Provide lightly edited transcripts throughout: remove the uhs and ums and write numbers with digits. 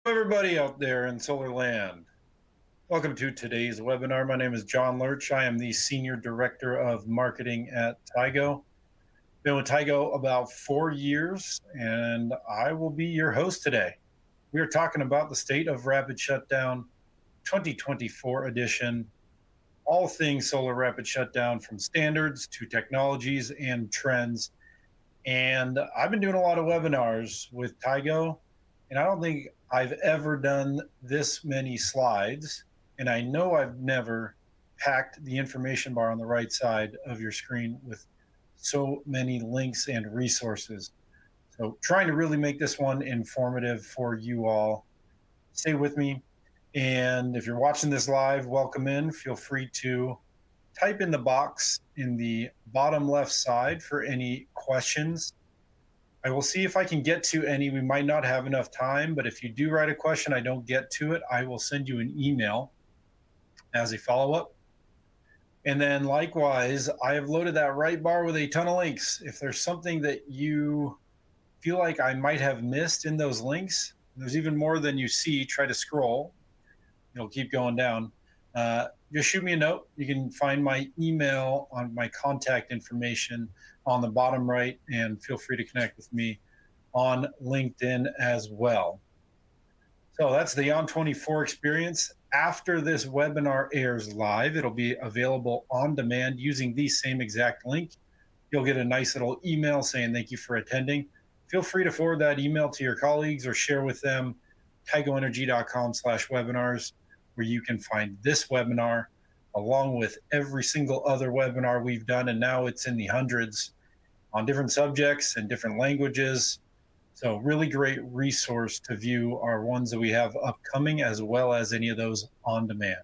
Everybody out there in solar land. Welcome to today's webinar. My name is John Lurch. I am the Senior Director of Marketing at Tigo. Been with Tigo about 4 years, and I will be your host today. We are talking about the State of Rapid Shutdown 2024 edition, all things solar rapid shutdown from standards to technologies and trends. And I've been doing a lot of webinars with Tigo, and I don't think I've ever done this many slides. And I know I've never packed the information bar on the right side of your screen with so many links and resources. So trying to really make this one informative for you all. Stay with me. And if you're watching this live, welcome in. Feel free to type in the box in the bottom left side for any questions. I will see if I can get to any. We might not have enough time, but if you do write a question, I don't get to it, I will send you an email as a follow-up. And then likewise, I have loaded that right bar with a ton of links. If there's something that you feel like I might have missed in those links, there's even more than you see, try to scroll. It'll keep going down. Just shoot me a note. You can find my email on my contact information on the bottom right, and feel free to connect with me on LinkedIn as well. So that's the On24 experience. After this webinar airs live, it'll be available on demand using the same exact link. You'll get a nice little email saying thank you for attending. Feel free to forward that email to your colleagues or share with them tigoenergy.com/webinars, where you can find this webinar along with every single other webinar we've done, and now it's in the hundreds on different subjects and different languages. So really great resource to view our ones that we have upcoming, as well as any of those on demand.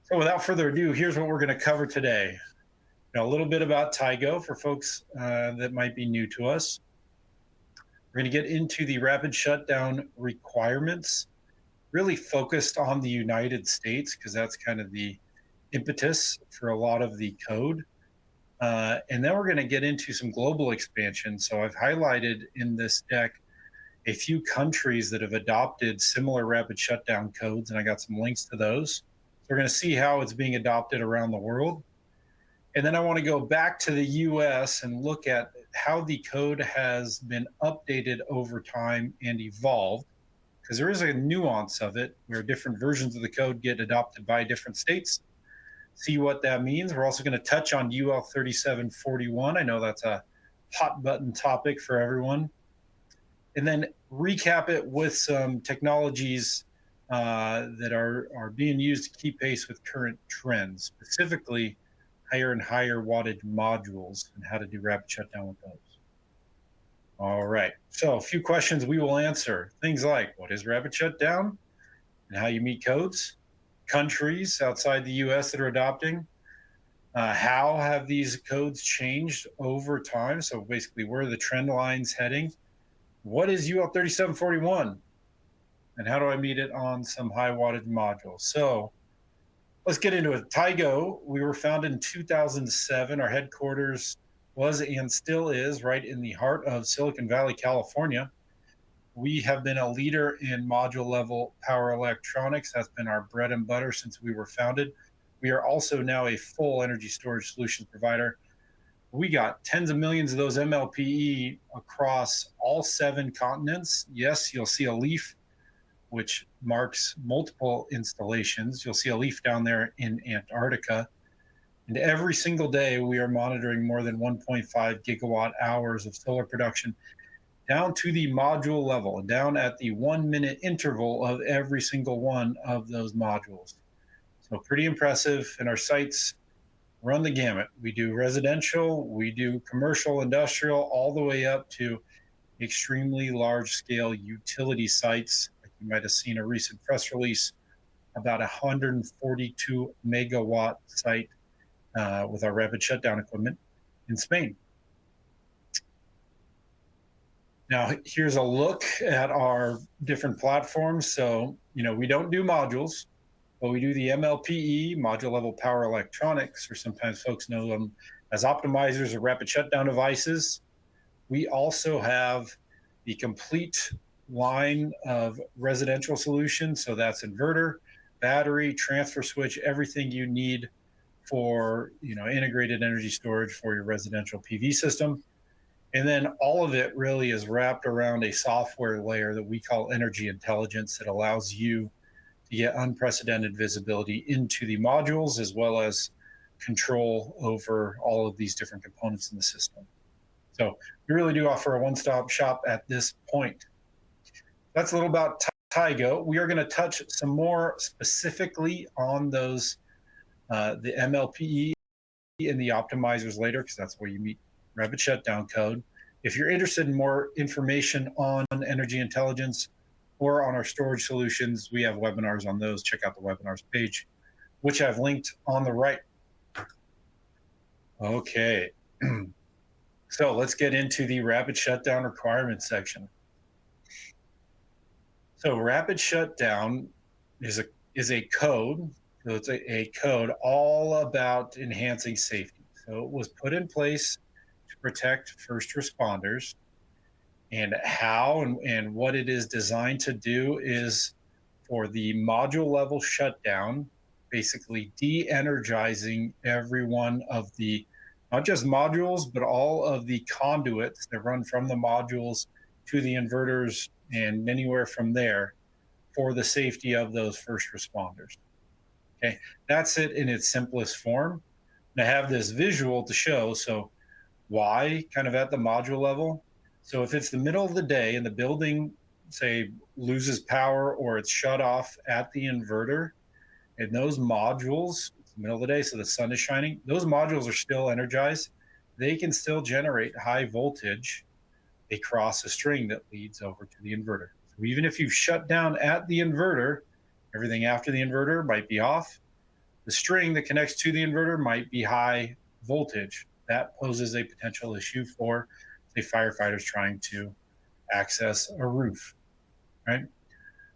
So without further ado, here's what we're going to cover today. A little bit about Tigo for folks that might be new to us. We're going to get into the rapid shutdown requirements, really focused on the United States, because that's kind of the impetus for a lot of the code. And then we're going to get into some global expansion. So I've highlighted in this deck a few countries that have adopted similar rapid shutdown codes, and I got some links to those. So we're going to see how it's being adopted around the world. And then I want to go back to the US and look at how the code has been updated over time and evolved, because there is a nuance of it where different versions of the code get adopted by different states. See what that means. We're also going to touch on UL 3741. I know that's a hot button topic for everyone. And then recap it with some technologies that are being used to keep pace with current trends, specifically higher and higher wattage modules and how to do rapid shutdown with those. All right, so a few questions we will answer. Things like, what is rapid shutdown and how you meet codes? Countries outside the US that are adopting. How have these codes changed over time? So basically, where are the trend lines heading? What is UL 3741? And how do I meet it on some high wattage modules? So let's get into it. Tigo, we were founded in 2007. Our headquarters was and still is right in the heart of Silicon Valley, California. We have been a leader in module level power electronics. That's been our bread and butter since we were founded. We are also now a full energy storage solutions provider. We got tens of millions of those MLPE across all 7 continents. Yes, you'll see a leaf, which marks multiple installations. You'll see a leaf down there in Antarctica. And every single day, we are monitoring more than 1.5 gigawatt hours of solar production down to the module level, down at the 1-minute interval of every single one of those modules. So pretty impressive. And our sites run the gamut. We do residential, we do commercial, industrial, all the way up to extremely large scale utility sites. Like you might have seen a recent press release about 142 megawatt site with our rapid shutdown equipment in Spain. Now, here's a look at our different platforms. So, we don't do modules, but we do the MLPE, module level power electronics, or sometimes folks know them as optimizers or rapid shutdown devices. We also have the complete line of residential solutions. So that's inverter, battery, transfer switch, everything you need for integrated energy storage for your residential PV system. And then all of it really is wrapped around a software layer that we call energy intelligence that allows you to get unprecedented visibility into the modules as well as control over all of these different components in the system. So we really do offer a one-stop shop at this point. That's a little about Tigo. We are going to touch some more specifically on those, the MLPE and the optimizers later, because that's where you meet Rapid Shutdown code. If you're interested in more information on energy intelligence or on our storage solutions, we have webinars on those. Check out the webinars page, which I've linked on the right. Okay. So let's get into the Rapid Shutdown Requirements section. So Rapid Shutdown is a code. So it's a code all about enhancing safety. So it was put in place to protect first responders, and how and what it is designed to do is for the module level shutdown, basically de-energizing every one of the, not just modules, but all of the conduits that run from the modules to the inverters and anywhere from there for the safety of those first responders. Okay, that's it in its simplest form. And I have this visual to show. So why kind of at the module level? So if it's the middle of the day and the building, say, loses power or it's shut off at the inverter, and those modules, it's the middle of the day, so the sun is shining, those modules are still energized. They can still generate high voltage across a string that leads over to the inverter. So even if you shut down at the inverter, everything after the inverter might be off. The string that connects to the inverter might be high voltage. That poses a potential issue for, say, firefighters trying to access a roof, right?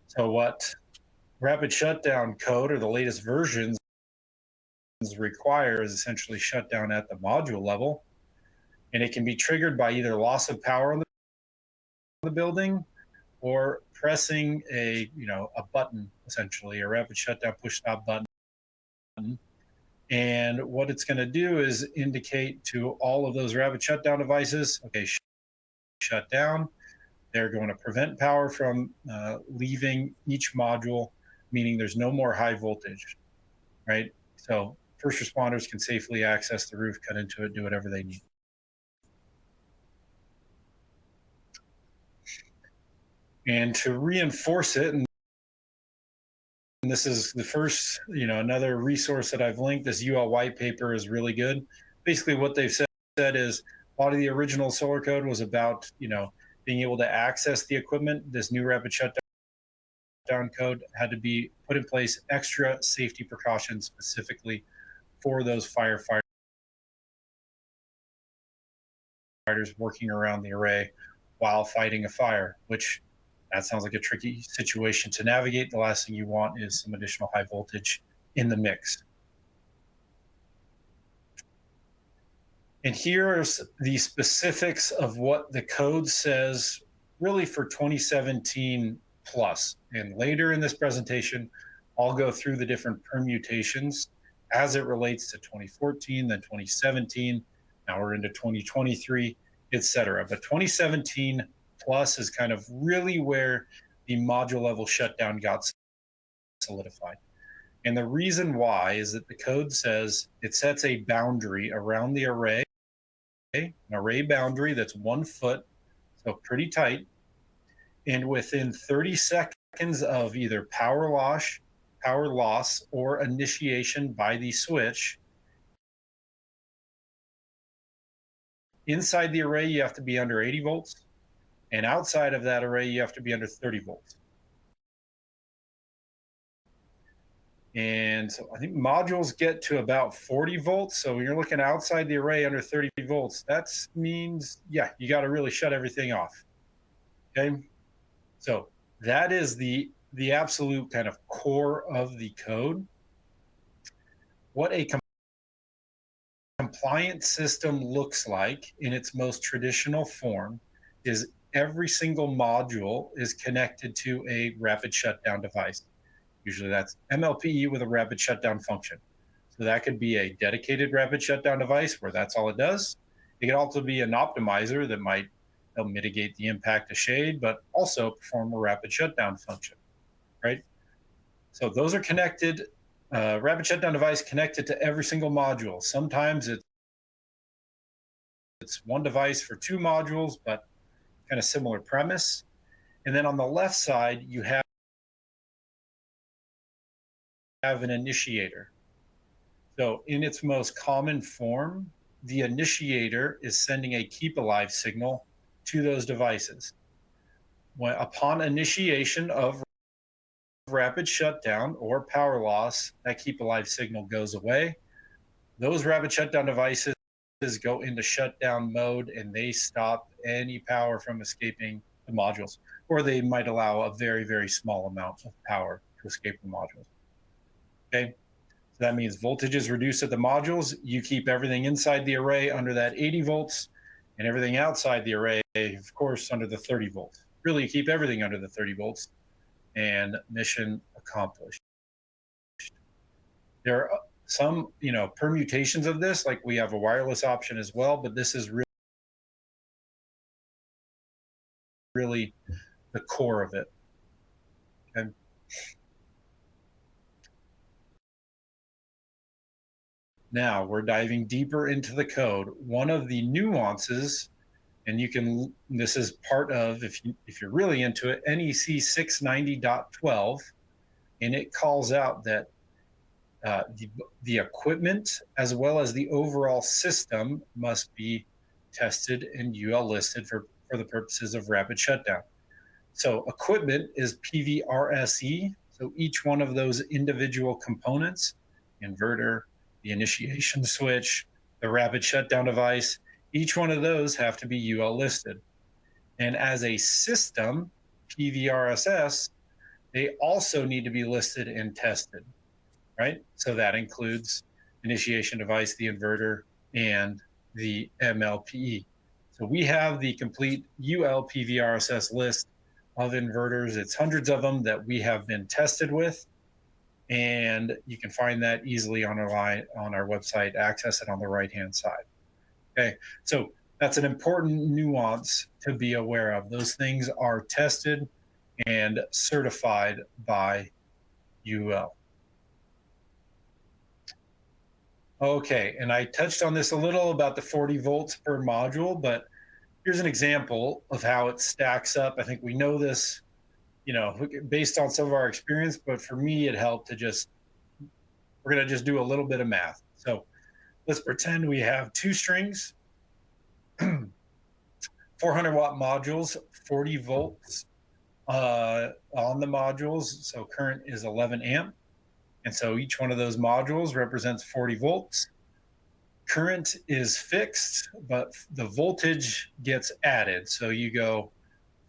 So what Rapid Shutdown code, or the latest versions, require is essentially shutdown at the module level. And it can be triggered by either loss of power in the building or pressing a button, essentially a rapid shutdown push stop button. And what it's going to do is indicate to all of those rapid shutdown devices, okay, shut down. They're going to prevent power from leaving each module, meaning there's no more high voltage, right? So first responders can safely access the roof, cut into it, do whatever they need. And to reinforce it, and this is the first, another resource that I've linked, this UL white paper is really good. Basically what they've said is a lot of the original solar code was about, being able to access the equipment. This new rapid shutdown code had to be put in place, extra safety precautions specifically for those firefighters working around the array while fighting a fire, which that sounds like a tricky situation to navigate. The last thing you want is some additional high voltage in the mix. And here are the specifics of what the code says really for 2017 plus. And later in this presentation, I'll go through the different permutations as it relates to 2014, then 2017, now we're into 2023, etc. But 2017 plus is kind of really where the module level shutdown got solidified. And the reason why is that the code says it sets a boundary around the array, an array boundary that's 1 foot, so pretty tight. And within 30 seconds of either power loss or initiation by the switch, inside the array, you have to be under 80 volts. And outside of that array, you have to be under 30 volts. And so I think modules get to about 40 volts. So when you're looking outside the array under 30 volts, that means, yeah, you got to really shut everything off. Okay. So that is the absolute kind of core of the code. What a compliant system looks like in its most traditional form is every single module is connected to a rapid shutdown device. Usually that's MLPE with a rapid shutdown function. So that could be a dedicated rapid shutdown device where that's all it does. It could also be an optimizer that might help mitigate the impact of shade, but also perform a rapid shutdown function, right? So those are connected, rapid shutdown device connected to every single module. Sometimes it's one device for two modules, but kind of similar premise. And then on the left side, you have an initiator. So in its most common form, the initiator is sending a keep alive signal to those devices. Upon initiation of rapid shutdown or power loss, that keep alive signal goes away. Those rapid shutdown devices go into shutdown mode and they stop any power from escaping the modules, or they might allow a very, very small amount of power to escape the modules. Okay. So that means voltage is reduced at the modules. You keep everything inside the array under that 80 volts and everything outside the array, of course, under the 30 volts. Really, you keep everything under the 30 volts and mission accomplished. There are some, permutations of this, like we have a wireless option as well, but this is really the core of it. Okay. Now we're diving deeper into the code. One of the nuances, and this is part of, if you're really into it, NEC 690.12, and it calls out that the equipment as well as the overall system must be tested and UL listed for the purposes of rapid shutdown. So equipment is PVRSE. So each one of those individual components, inverter, the initiation switch, the rapid shutdown device, each one of those have to be UL listed. And as a system, PVRSS, they also need to be listed and tested, right? So that includes initiation device, the inverter, and the MLPE. So we have the complete UL PVRSS list of inverters. It's hundreds of them that we have been tested with. And you can find that easily on our website, access it on the right-hand side. Okay, so that's an important nuance to be aware of. Those things are tested and certified by UL. Okay, and I touched on this a little about the 40 volts per module, but here's an example of how it stacks up. I think we know this, based on some of our experience, but for me, it helped to we're going to just do a little bit of math. So let's pretend we have two strings, 400 watt modules, 40 volts on the modules. So current is 11 amp. And so each one of those modules represents 40 volts. Current is fixed, but the voltage gets added. So you go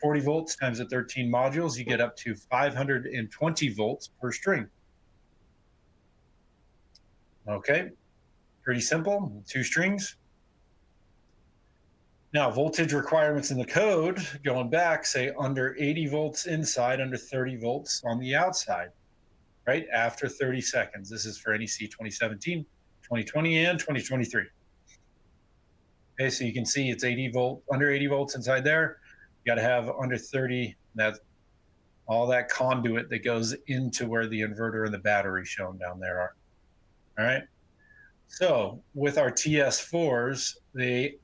40 volts times the 13 modules, you get up to 520 volts per string. Okay, pretty simple, two strings. Now, voltage requirements in the code, going back, say under 80 volts inside, under 30 volts on the outside, right? After 30 seconds. This is for NEC 2017, 2020, and 2023. Okay, so you can see it's under 80 volts inside there. You got to have under 30, that's all that conduit that goes into where the inverter and the battery shown down there are. All right. So with our TS4s, they,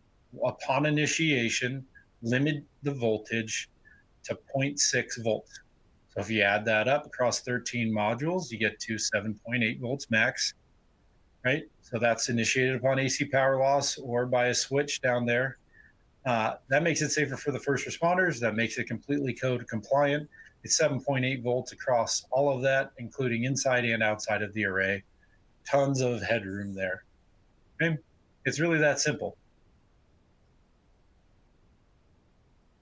upon initiation, limit the voltage to 0.6 volts. So if you add that up across 13 modules, you get to 7.8 volts max, right? So that's initiated upon AC power loss or by a switch down there. That makes it safer for the first responders. That makes it completely code compliant. It's 7.8 volts across all of that, including inside and outside of the array. Tons of headroom there. Okay? It's really that simple.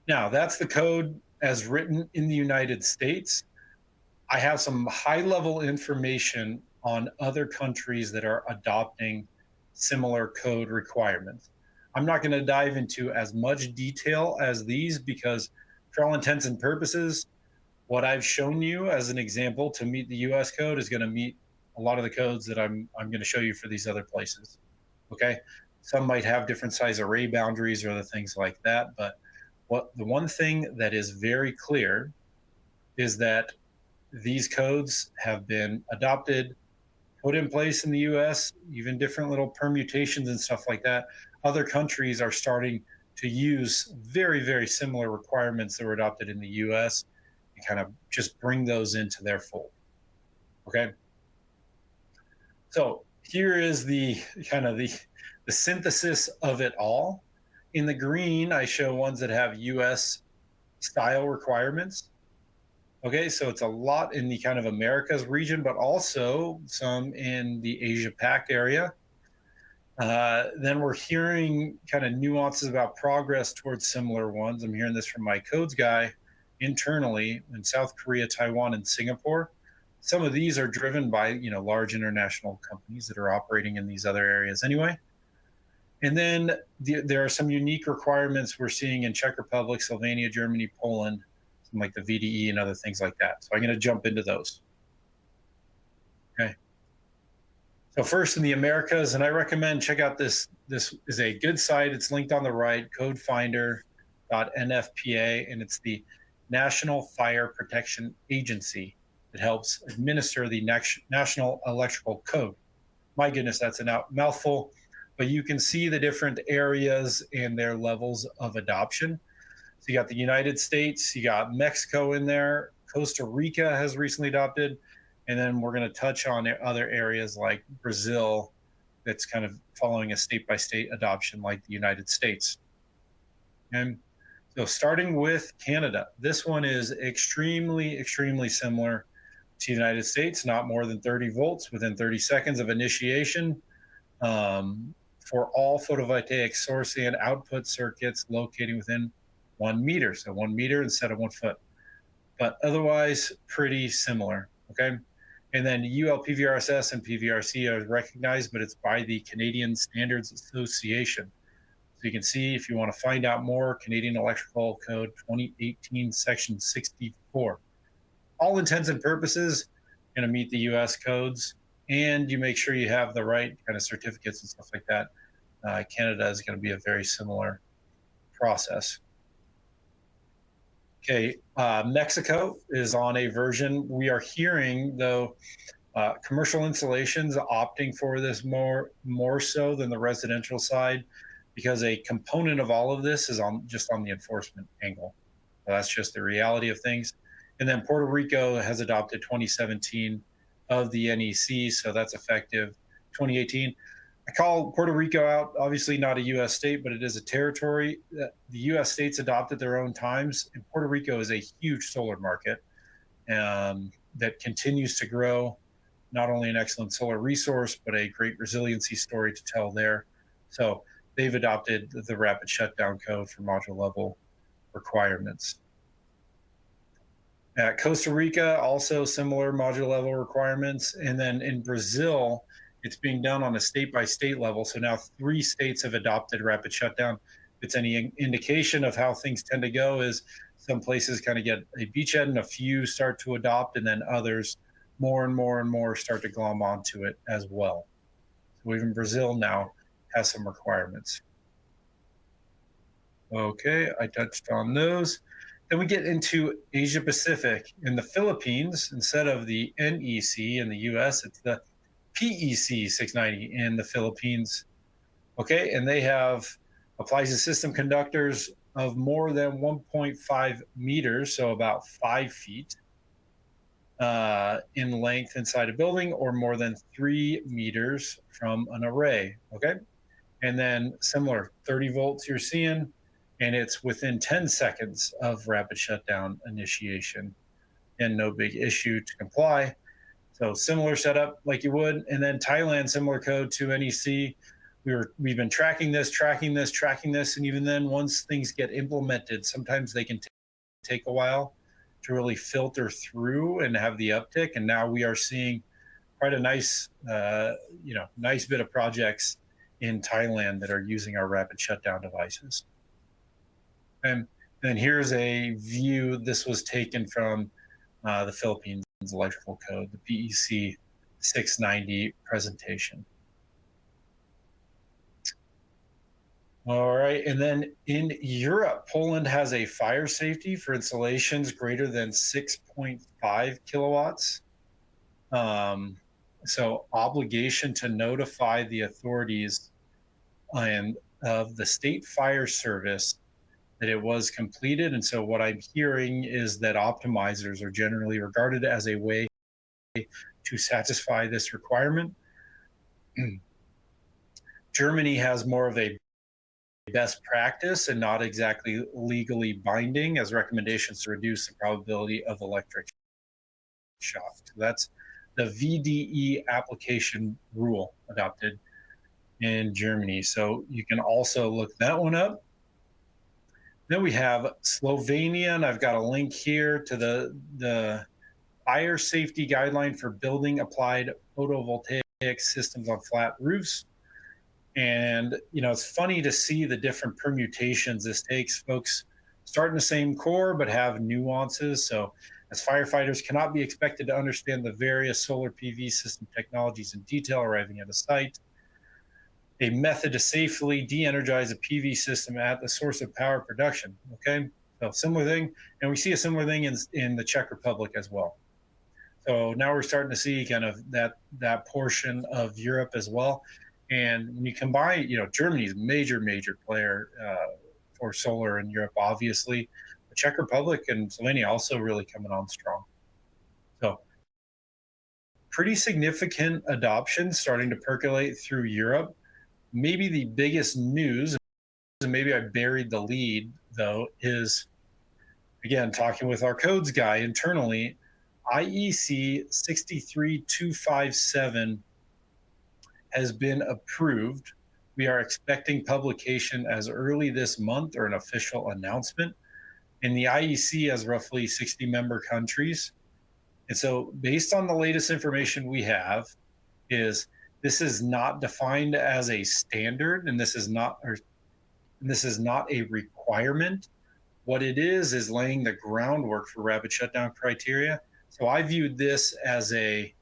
Now, that's the code as written in the United States. I have some high-level information on other countries that are adopting similar code requirements. I'm not going to dive into as much detail as these because, for all intents and purposes, what I've shown you as an example to meet the US code is going to meet a lot of the codes that I'm going to show you for these other places. Okay. Some might have different size array boundaries or other things like that. But what the one thing that is very clear is that these codes have been adopted, put in place in the US, even different little permutations and stuff like that. Other countries are starting to use very, very similar requirements that were adopted in the US and kind of just bring those into their fold. Okay. So here is the kind of the synthesis of it all. In the green, I show ones that have US style requirements. Okay, so it's a lot in the kind of Americas region, but also some in the Asia Pac area. Then we're hearing kind of nuances about progress towards similar ones. I'm hearing this from my codes guy internally in South Korea, Taiwan, and Singapore. Some of these are driven by large international companies that are operating in these other areas anyway. And then there are some unique requirements we're seeing in Czech Republic, Slovenia, Germany, Poland, like the VDE and other things like that. So I'm going to jump into those. Okay. So first in the Americas, and I recommend check out this. This is a good site. It's linked on the right, codefinder.nfpa, and it's the National Fire Protection Agency that helps administer the National Electrical Code. My goodness, that's a mouthful, but you can see the different areas and their levels of adoption. So you got the United States, you got Mexico in there, Costa Rica has recently adopted, and then we're going to touch on other areas like Brazil that's kind of following a state-by-state adoption like the United States. And so starting with Canada, this one is extremely, extremely similar to the United States, not more than 30 volts within 30 seconds of initiation for all photovoltaic source and output circuits located within 1 meter. So 1 meter instead of 1 foot, but otherwise pretty similar. Okay. And then UL-PVRSS and PVRC are recognized, but it's by the Canadian Standards Association. So you can see if you want to find out more, Canadian Electrical Code 2018, Section 64. All intents and purposes, going to meet the US codes, and you make sure you have the right kind of certificates and stuff like that. Canada is going to be a very similar process. Okay, Mexico is on a version. We are hearing, though, commercial installations opting for this more so than the residential side, because a component of all of this is just on the enforcement angle. So that's just the reality of things. And then Puerto Rico has adopted 2017 of the NEC, so that's effective 2018. I call Puerto Rico out, obviously not a U.S. state, but it is a territory. The U.S. states adopted their own times, and Puerto Rico is a huge solar market that continues to grow, not only an excellent solar resource, but a great resiliency story to tell there. So they've adopted the rapid shutdown code for module level requirements. Costa Rica, also similar module level requirements. And then in Brazil, it's being done on a state-by-state level. So now 3 states have adopted rapid shutdown. If it's any indication of how things tend to go, is some places kind of get a beachhead and a few start to adopt, and then others more and more and more start to glom onto it as well. So even Brazil now has some requirements. Okay, I touched on those. Then we get into Asia Pacific. In the Philippines, instead of the NEC in the US, it's the PEC 690 in the Philippines. Okay, and they have applies to system conductors of more than 1.5 meters, so about 5 feet in length inside a building, or more than 3 meters from an array. Okay, and then similar 30 volts you're seeing, and it's within 10 seconds of rapid shutdown initiation, and no big issue to comply. So similar setup like you would. And then Thailand, similar code to NEC. We've been tracking this, and even then, once things get implemented, sometimes they can take a while to really filter through and have the uptick. And now we are seeing quite a nice, nice bit of projects in Thailand that are using our rapid shutdown devices. And then here's a view. This was taken from the Philippines Electrical Code, the PEC 690 presentation. All right, and then in Europe, Poland has a fire safety for installations greater than 6.5 kilowatts. So obligation to notify the authorities and of the state fire service that it was completed. And so what I'm hearing is that optimizers are generally regarded as a way to satisfy this requirement. Germany has more of a best practice and not exactly legally binding as recommendations to reduce the probability of electric shock. So that's the VDE application rule adopted in Germany. So you can also look that one up. Then we have Slovenia, and I've got a link here to the fire safety guideline for building applied photovoltaic systems on flat roofs. And, you know, it's funny to see the different permutations this takes. Folks start in the same core, but have nuances. So as firefighters cannot be expected to understand the various solar PV system technologies in detail arriving at a site, a method to safely de-energize a PV system at the source of power production. Okay, so similar thing. And we see a similar thing in the Czech Republic as well. So now we're starting to see kind of that portion of Europe as well. And when you combine, you know, Germany's a major player for solar in Europe, obviously. The Czech Republic and Slovenia also really coming on strong. So pretty significant adoption starting to percolate through Europe. Maybe the biggest news, and maybe I buried the lead though, is again, talking with our codes guy internally, IEC 63257 has been approved. We are expecting publication as early this month or an official announcement. And the IEC has roughly 60 member countries. And so based on the latest information we have is this is not defined as a standard, and this is not a requirement. What it is laying the groundwork for rapid shutdown criteria. So I viewed this as it's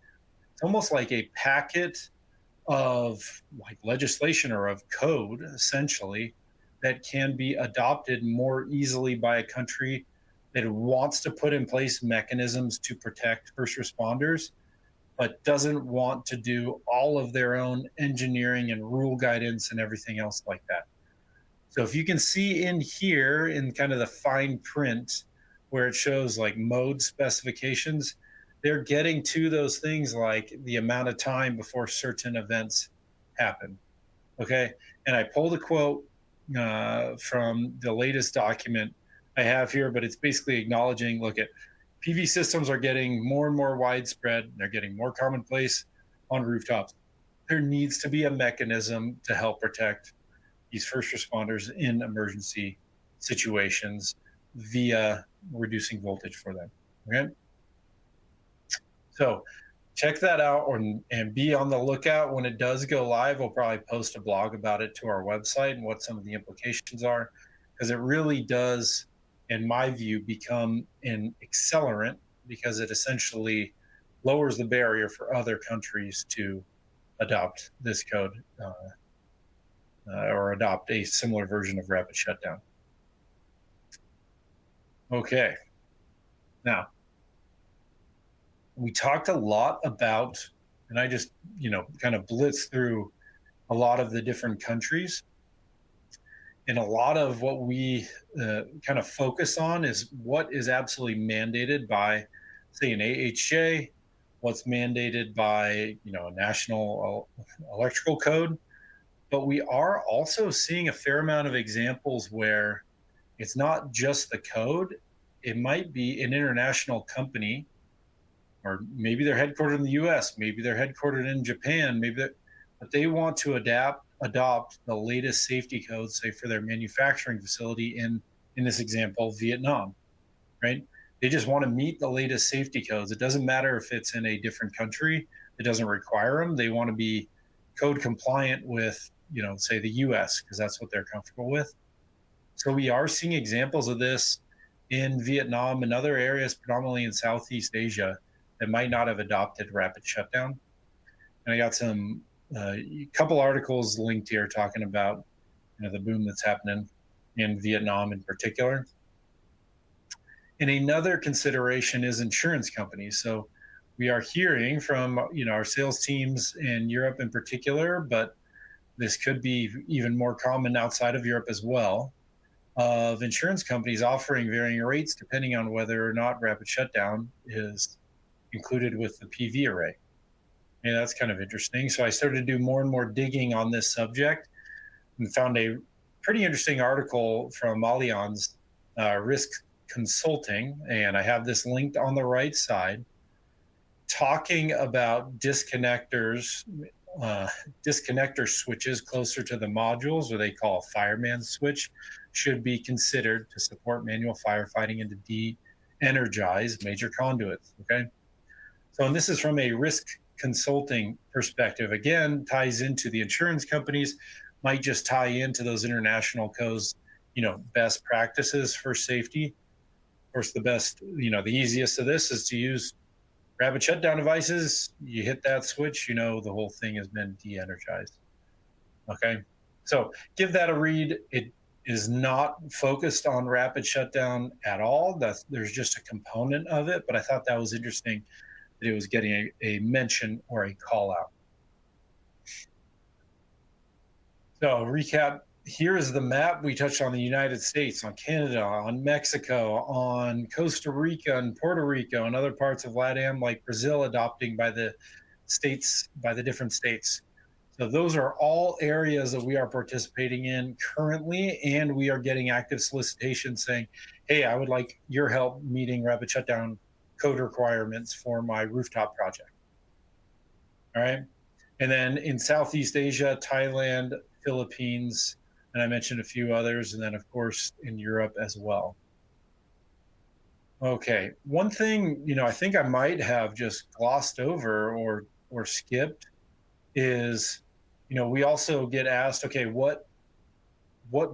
almost like a packet of like legislation or of code, essentially, that can be adopted more easily by a country that wants to put in place mechanisms to protect first responders, but doesn't want to do all of their own engineering and rule guidance and everything else like that. So if you can see in here in kind of the fine print where it shows like mode specifications, they're getting to those things like the amount of time before certain events happen. Okay. And I pulled a quote from the latest document I have here, but it's basically acknowledging, look at PV systems are getting more and more widespread. They're getting more commonplace on rooftops. There needs to be a mechanism to help protect these first responders in emergency situations via reducing voltage for them. Okay. So check that out and be on the lookout when it does go live. We'll probably post a blog about it to our website and what some of the implications are, because it really does, in my view, become an accelerant because it essentially lowers the barrier for other countries to adopt this code or adopt a similar version of rapid shutdown. Okay. Now, we talked a lot about, and I just, kind of blitzed through a lot of the different countries. And a lot of what we kind of focus on is what is absolutely mandated by, say, an AHJ, what's mandated by, a national electrical code. But we are also seeing a fair amount of examples where it's not just the code. It might be an international company, or maybe they're headquartered in the US, maybe they're headquartered in Japan, but they want to adopt the latest safety codes, say for their manufacturing facility in this example, Vietnam, right? They just want to meet the latest safety codes. It doesn't matter if it's in a different country, it doesn't require them. They want to be code compliant with, say the US, because that's what they're comfortable with. So we are seeing examples of this in Vietnam and other areas, predominantly in Southeast Asia, that might not have adopted rapid shutdown. And I got a couple articles linked here talking about the boom that's happening in Vietnam in particular. And another consideration is insurance companies. So we are hearing from our sales teams in Europe in particular, but this could be even more common outside of Europe as well, of insurance companies offering varying rates depending on whether or not rapid shutdown is included with the PV array. And that's kind of interesting. So I started to do more and more digging on this subject and found a pretty interesting article from Allianz Risk Consulting, and I have this linked on the right side, talking about disconnector switches closer to the modules, what they call a fireman switch, should be considered to support manual firefighting and to de-energize major conduits. Okay, so and this is from a risk consulting perspective. Again, ties into the insurance companies, might just tie into those international codes, best practices for safety. Of course, the easiest of this is to use rapid shutdown devices. You hit that switch, the whole thing has been de-energized. Okay, so give that a read. It is not focused on rapid shutdown at all. There's just a component of it, but I thought that was interesting that it was getting a mention or a call out. So recap, here is the map. We touched on the United States, on Canada, on Mexico, on Costa Rica and Puerto Rico, and other parts of LATAM like Brazil adopting by the different states. So those are all areas that we are participating in currently, and we are getting active solicitations saying, hey, I would like your help meeting rapid shutdown code requirements for my rooftop project. All right. And then in Southeast Asia, Thailand, Philippines, and I mentioned a few others, and then of course in Europe as well. Okay, one thing I think I might have just glossed over or skipped is we also get asked, okay, what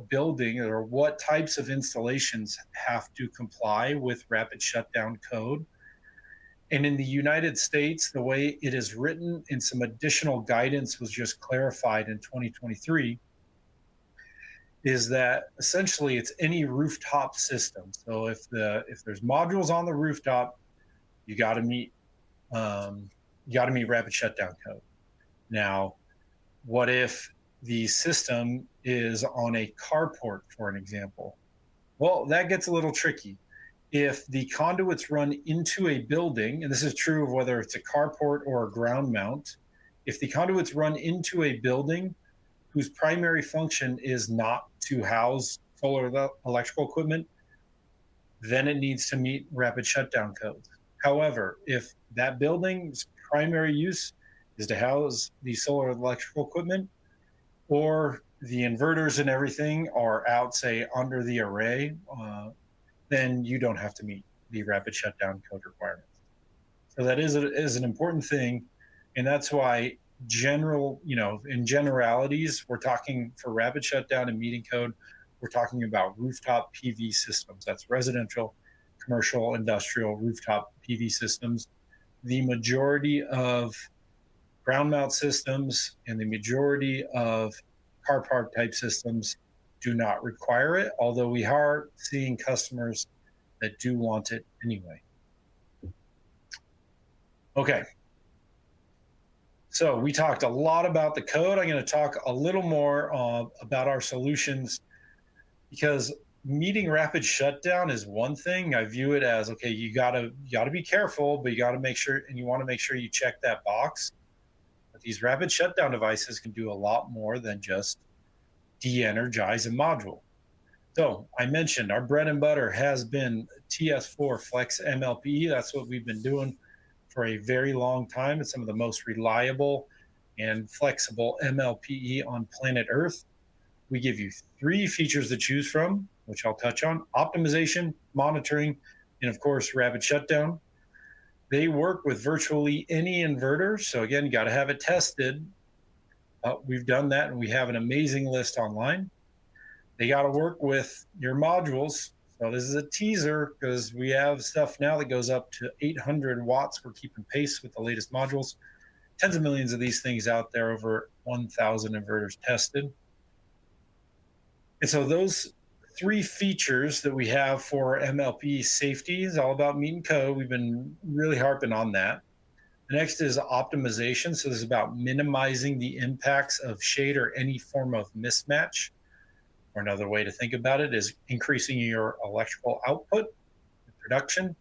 building or what types of installations have to comply with rapid shutdown code. And in the United States, the way it is written, and some additional guidance was just clarified in 2023, is that essentially it's any rooftop system. So if there's modules on the rooftop, you got to meet rapid shutdown code. Now, what if the system is on a carport, for an example? Well, that gets a little tricky. If the conduits run into a building, and this is true of whether it's a carport or a ground mount, if the conduits run into a building whose primary function is not to house solar electrical equipment, then it needs to meet rapid shutdown codes. However, if that building's primary use is to house the solar electrical equipment, or the inverters and everything are out, say, under the array, then you don't have to meet the rapid shutdown code requirements. So that is an important thing. And that's why in generalities, we're talking for rapid shutdown and meeting code, we're talking about rooftop PV systems. That's residential, commercial, industrial rooftop PV systems. The majority of ground mount systems and the majority of carport type systems do not require it, although we are seeing customers that do want it anyway. Okay. So we talked a lot about the code. I'm going to talk a little more about our solutions, because meeting rapid shutdown is one thing. I view it as, okay, you gotta be careful, but you want to make sure you check that box. But these rapid shutdown devices can do a lot more than just de-energize a module. So I mentioned our bread and butter has been TS4 Flex MLPE. That's what we've been doing for a very long time. It's some of the most reliable and flexible MLPE on planet Earth. We give you 3 features to choose from, which I'll touch on: optimization, monitoring, and of course, rapid shutdown. They work with virtually any inverter. So again, you got to have it tested. We've done that, and we have an amazing list online. They got to work with your modules. So this is a teaser because we have stuff now that goes up to 800 watts. We're keeping pace with the latest modules. Tens of millions of these things out there, over 1,000 inverters tested. And so those three features that we have for MLP safety is all about meeting code. We've been really harping on that. The next is optimization. So this is about minimizing the impacts of shade or any form of mismatch. Or another way to think about it is increasing your electrical output, production.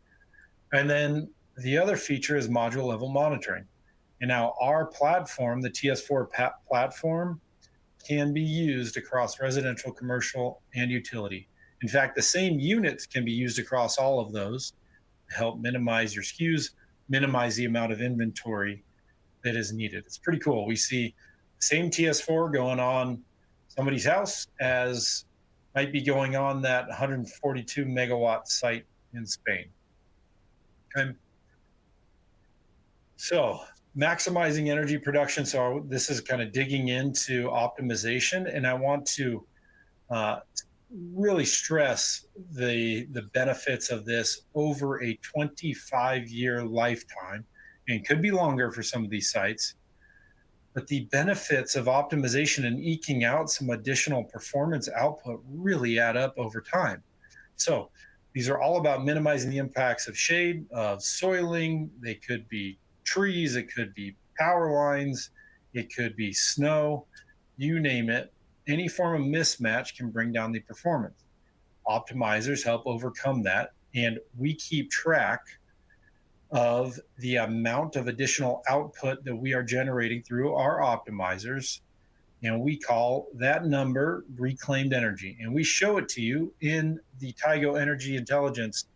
And then the other feature is module level monitoring. And now our platform, the TS4 platform, can be used across residential, commercial, and utility. In fact, the same units can be used across all of those to help minimize your SKUs, minimize the amount of inventory that is needed. It's pretty cool. We see the same TS4 going on somebody's house as might be going on that 142 megawatt site in Spain. Okay. So maximizing energy production. So this is kind of digging into optimization, and I want to really stress the benefits of this over a 25-year lifetime, and could be longer for some of these sites. But the benefits of optimization and eking out some additional performance output really add up over time. So these are all about minimizing the impacts of shade, of soiling. They could be trees, it could be power lines, it could be snow, you name it. Any form of mismatch can bring down the performance. Optimizers help overcome that, and we keep track of the amount of additional output that we are generating through our optimizers, and we call that number reclaimed energy. And we show it to you in the Tigo Energy Intelligence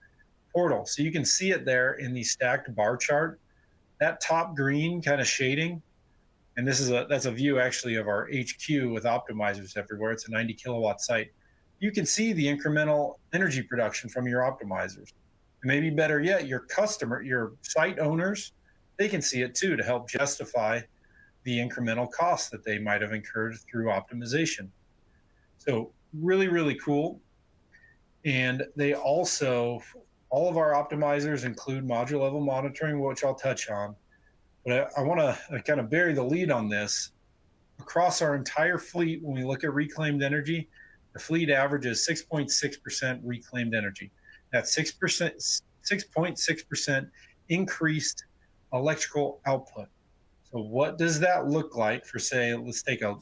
portal. So you can see it there in the stacked bar chart. That top green kind of shading, and that's a view actually of our HQ with optimizers everywhere. It's a 90 kilowatt site. You can see the incremental energy production from your optimizers. And maybe better yet, your customer, your site owners, they can see it too to help justify the incremental costs that they might have incurred through optimization. So really, really cool. And they also, all of our optimizers include module level monitoring, which I'll touch on. But I want to kind of bury the lead on this. Across our entire fleet, when we look at reclaimed energy, the fleet averages 6.6% reclaimed energy. That's 6.6% increased electrical output. So what does that look like for, say, let's take a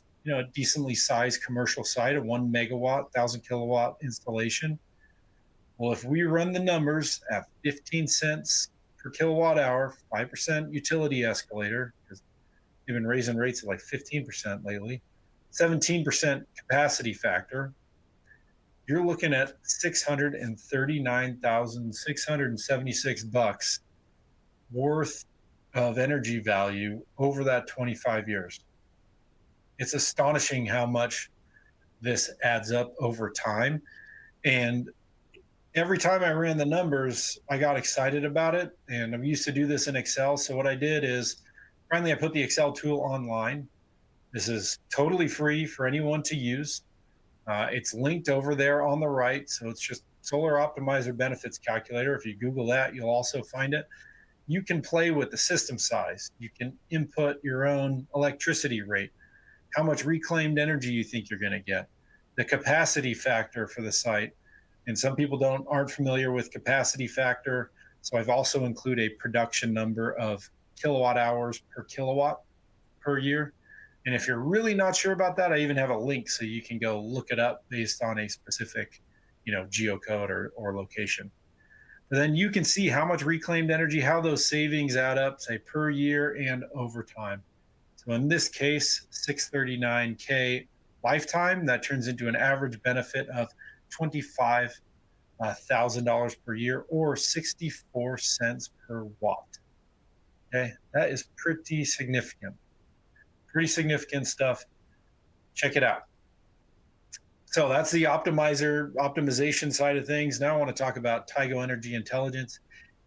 decently sized commercial site, a 1 megawatt, 1,000 kilowatt installation? Well, if we run the numbers at 15 cents per kilowatt hour, 5% utility escalator, because they've been raising rates at like 15% lately, 17% capacity factor, you're looking at $639,676 worth of energy value over that 25 years. It's astonishing how much this adds up over time. And every time I ran the numbers, I got excited about it. And I'm used to do this in Excel. So what I did is finally I put the Excel tool online. This is totally free for anyone to use. It's linked over there on the right. So it's just Solar Optimizer Benefits Calculator. If you Google that, you'll also find it. You can play with the system size. You can input your own electricity rate, how much reclaimed energy you think you're going to get, the capacity factor for the site. And some people aren't familiar with capacity factor. So I've also included a production number of kilowatt hours per kilowatt per year. And if you're really not sure about that, I even have a link so you can go look it up based on a specific, geocode or location. But then you can see how much reclaimed energy, how those savings add up, say, per year and over time. So in this case, 639K lifetime, that turns into an average benefit of $25,000 per year, or 64 cents per watt. Okay, that is pretty significant. Pretty significant stuff. Check it out. So that's the optimization side of things. Now I want to talk about Tigo Energy Intelligence,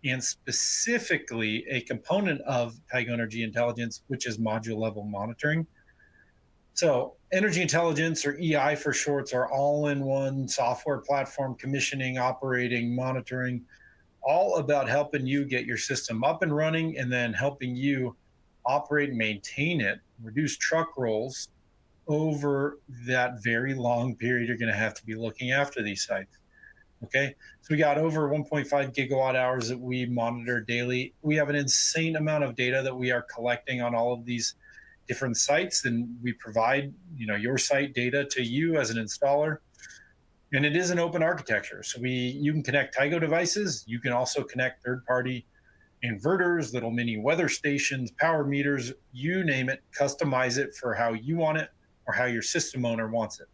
and specifically a component of Tigo Energy Intelligence, which is module level monitoring. So, energy intelligence, or EI for shorts, are all in one software platform, commissioning, operating, monitoring, all about helping you get your system up and running and then helping you operate and maintain it, reduce truck rolls over that very long period you're going to have to be looking after these sites. Okay. So we got over 1.5 gigawatt hours that we monitor daily. We have an insane amount of data that we are collecting on all of these different sites, and we provide, your site data to you as an installer. And it is an open architecture. So you can connect Tigo devices. You can also connect third-party inverters, little mini weather stations, power meters, you name it, customize it for how you want it or how your system owner wants it.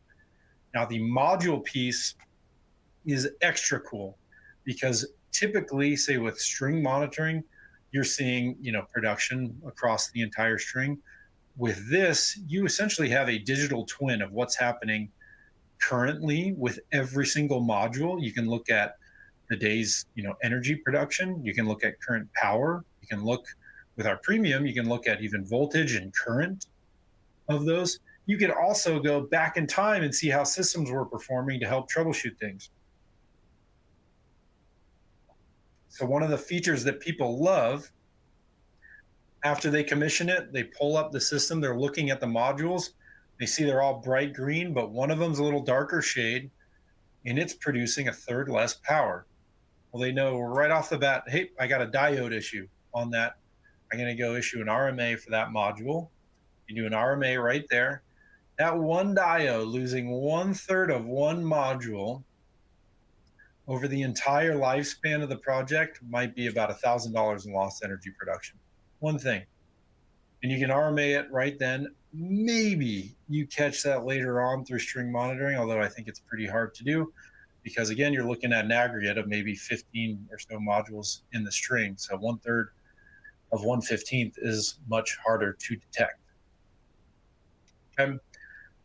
Now, the module piece is extra cool because typically, say with string monitoring, you're seeing, production across the entire string. With this, you essentially have a digital twin of what's happening currently with every single module. You can look at the day's, energy production. You can look at current power. You can look with our premium, you can look at even voltage and current of those. You can also go back in time and see how systems were performing to help troubleshoot things. So one of the features that people love, after they commission it, they pull up the system, they're looking at the modules, they see they're all bright green, but one of them's a little darker shade and it's producing a third less power. Well, they know right off the bat, hey, I got a diode issue on that. I'm going to go issue an RMA for that module. You do an RMA right there. That one diode losing 1/3 of one module over the entire lifespan of the project might be about $1,000 in lost energy production. One thing. And you can RMA it right then. Maybe you catch that later on through string monitoring, although I think it's pretty hard to do because, again, you're looking at an aggregate of maybe 15 or so modules in the string. So 1/3 of 1/15 is much harder to detect. Okay.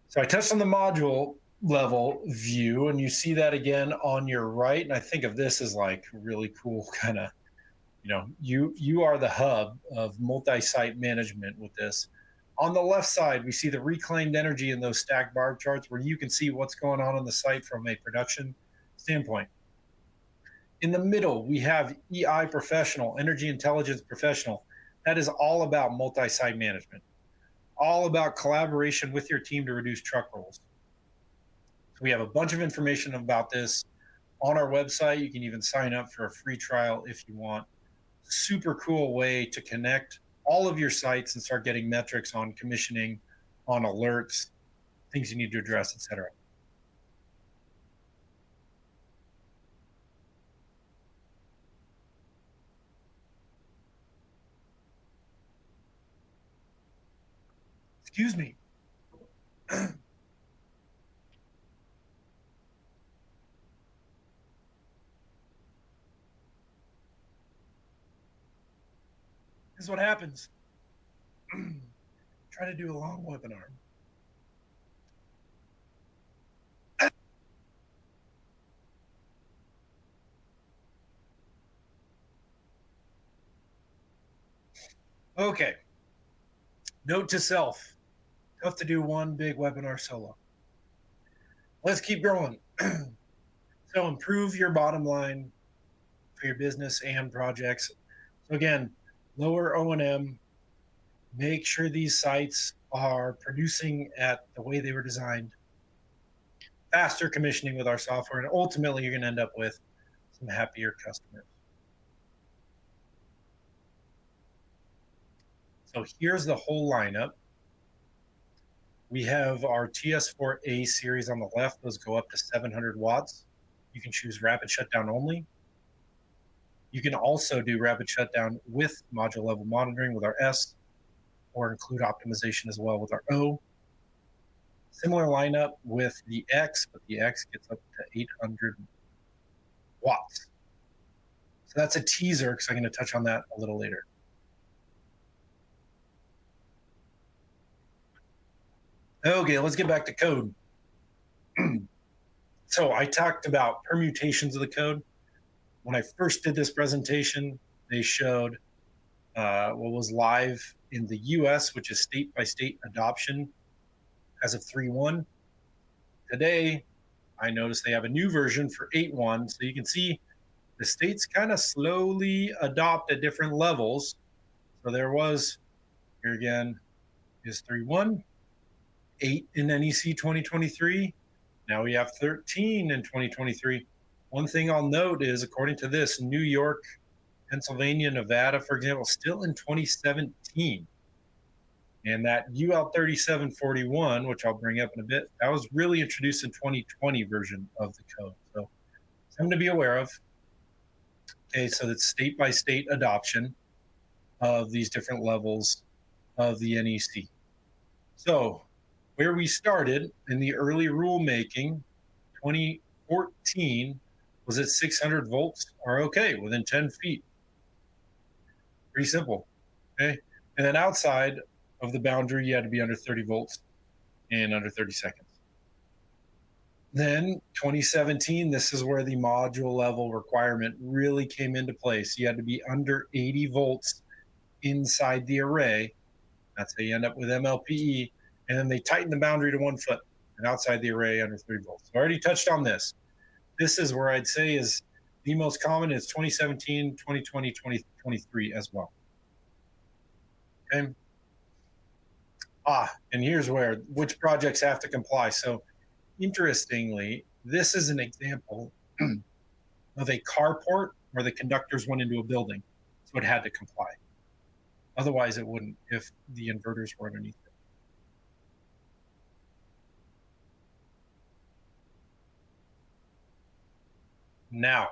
So I touched on the module level view, and you see that again on your right. And I think of this as like really cool kind of, you are the hub of multi-site management with this. On the left side, we see the reclaimed energy in those stacked bar charts where you can see what's going on the site from a production standpoint. In the middle, we have EI professional, energy intelligence professional. That is all about multi-site management, all about collaboration with your team to reduce truck rolls. So we have a bunch of information about this on our website. You can even sign up for a free trial if you want. Super cool way to connect all of your sites and start getting metrics on commissioning, on alerts, things you need to address, etc. Excuse me. This is what happens. Try to do a long webinar. Okay. Note to self, tough to do one big webinar solo. Let's keep growing. So improve your bottom line for your business and projects. So again, lower O&M, make sure these sites are producing at the way they were designed, faster commissioning with our software, and ultimately you're going to end up with some happier customers. So here's the whole lineup. We have our TS4A series on the left. Those go up to 700 watts. You can choose rapid shutdown only. You can also do rapid shutdown with module level monitoring with our S, or include optimization as well with our O. Similar lineup with the X, but the X gets up to 800 watts. So that's a teaser because I'm going to touch on that a little later. Okay, let's get back to code. So I talked about permutations of the code. When I first did this presentation, they showed what was live in the US, which is state by state adoption as of 3.1. Today, I noticed they have a new version for 8.1. So you can see the states kind of slowly adopt at different levels. So there was, here again, is 3.1, 8 in NEC 2023. Now we have 13 in 2023. One thing I'll note is, according to this, New York, Pennsylvania, Nevada, for example, still in 2017. And that UL 3741, which I'll bring up in a bit, that was really introduced in 2020 version of the code. So something to be aware of. Okay, so that's state by state adoption of these different levels of the NEC. So where we started in the early rulemaking, 2014, was at 600 volts are okay within 10 feet. Pretty simple. Okay. And then outside of the boundary, you had to be under 30 volts in under 30 seconds. Then 2017, this is where the module level requirement really came into place. You had to be under 80 volts inside the array. That's how you end up with MLPE. And then they tightened the boundary to 1 foot and outside the array under 30 volts. So I already touched on this. This is where I'd say is the most common is 2017, 2020, 2023 as well. Okay. And here's where, which projects have to comply. So interestingly, this is an example of a carport where the conductors went into a building. So it had to comply. Otherwise it wouldn't if the inverters were underneath it. Now,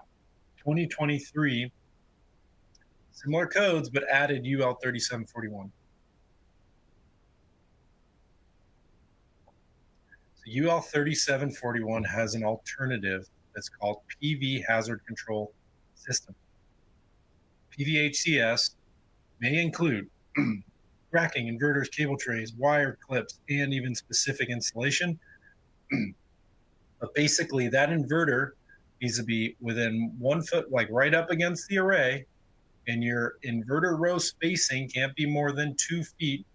2023, similar codes, but added UL 3741. So UL 3741 has an alternative that's called PV Hazard Control System. PVHCS may include racking, inverters, cable trays, wire clips, and even specific installation. But basically, that inverter needs to be within 1 foot, like right up against the array, and your inverter row spacing can't be more than 2 feet.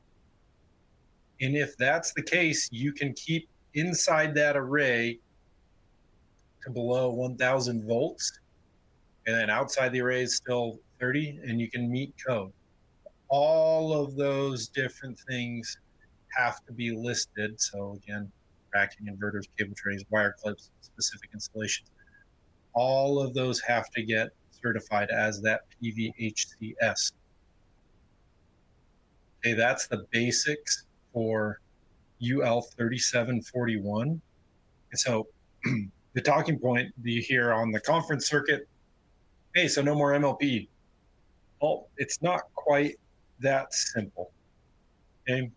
And if that's the case, you can keep inside that array to below 1,000 volts, and then outside the array is still 30, and you can meet code. All of those different things have to be listed. So again, racking, inverters, cable trays, wire clips, specific installations. All of those have to get certified as that PVHCS. Okay, that's the basics for UL 3741. And so the talking point you hear on the conference circuit, hey, so no more MLP. Well, it's not quite that simple. Okay.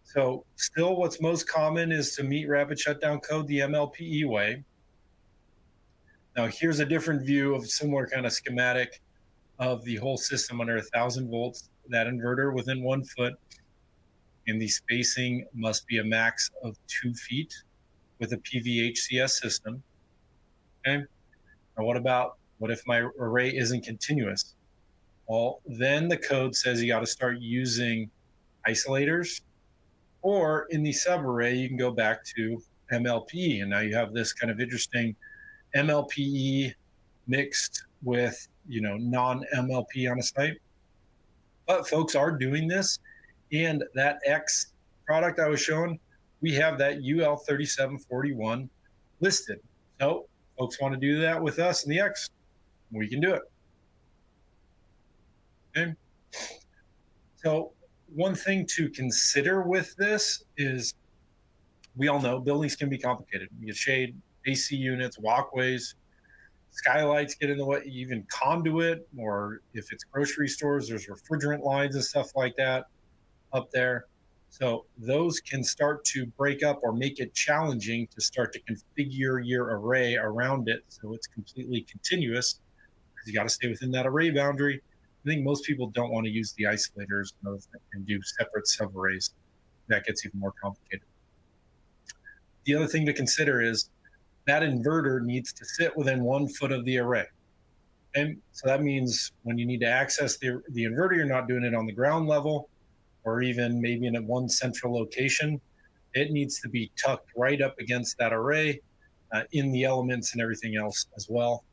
So still what's most common is to meet rapid shutdown code the MLPE way. Now here's a different view of similar kind of schematic of the whole system under 1,000 volts, that inverter within 1 foot, and the spacing must be a max of 2 feet with a PVHCS system. Okay. Now what if my array isn't continuous? Well, then the code says you got to start using isolators, or in the subarray, you can go back to MLPE. And now you have this kind of interesting MLPE mixed with, non-MLP on a site. But folks are doing this. And that X product I was showing, we have that UL 3741 listed. So folks want to do that with us in the X, we can do it. Okay. So one thing to consider with this is, we all know buildings can be complicated. You get shade, AC units, walkways, skylights get in the way, even conduit, or if it's grocery stores, there's refrigerant lines and stuff like that up there. So those can start to break up or make it challenging to start to configure your array around it so it's completely continuous, because you got to stay within that array boundary. I think most people don't want to use the isolators and do separate subarrays. That gets even more complicated. The other thing to consider is that inverter needs to sit within 1 foot of the array. And so that means when you need to access the inverter, you're not doing it on the ground level or even maybe in one central location. it needs to be tucked right up against that array in the elements and everything else as well.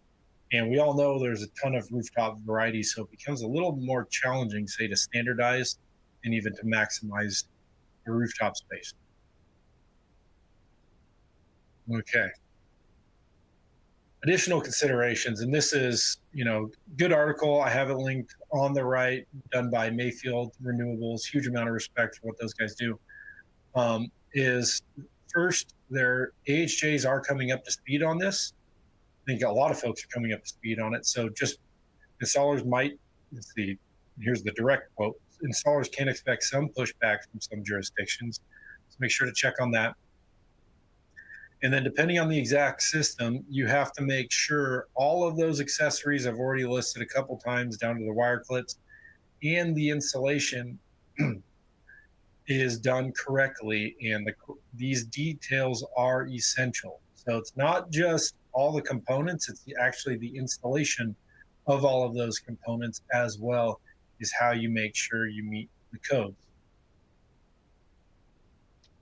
And we all know there's a ton of rooftop varieties, so it becomes a little more challenging, say, to standardize and even to maximize the rooftop space. Okay. Additional considerations, and this is, good article. I have it linked on the right, done by Mayfield Renewables. Huge amount of respect for what those guys do. Is first, their AHJs are coming up to speed on this. I think a lot of folks are coming up to speed on it. So just installers might, here's the direct quote, installers can expect some pushback from some jurisdictions. So make sure to check on that. And then depending on the exact system, you have to make sure all of those accessories I've already listed a couple times down to the wire clips and the installation is done correctly. And these details are essential. So it's not just all the components, it's actually the installation of all of those components as well is how you make sure you meet the codes.